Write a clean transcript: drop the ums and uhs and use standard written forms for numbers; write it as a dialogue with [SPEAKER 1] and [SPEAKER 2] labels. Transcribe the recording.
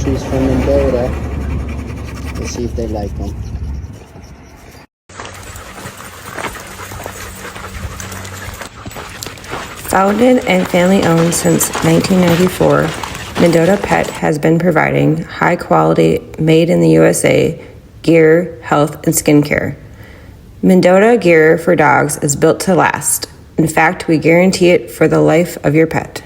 [SPEAKER 1] these from Mendota. Let's see if they like them.
[SPEAKER 2] Founded and family-owned since 1994, Mendota Pet has been providing high-quality, made-in-the-USA gear, health, and skincare. Mendota gear for dogs is built to last. In fact, we guarantee it for the life of your pet.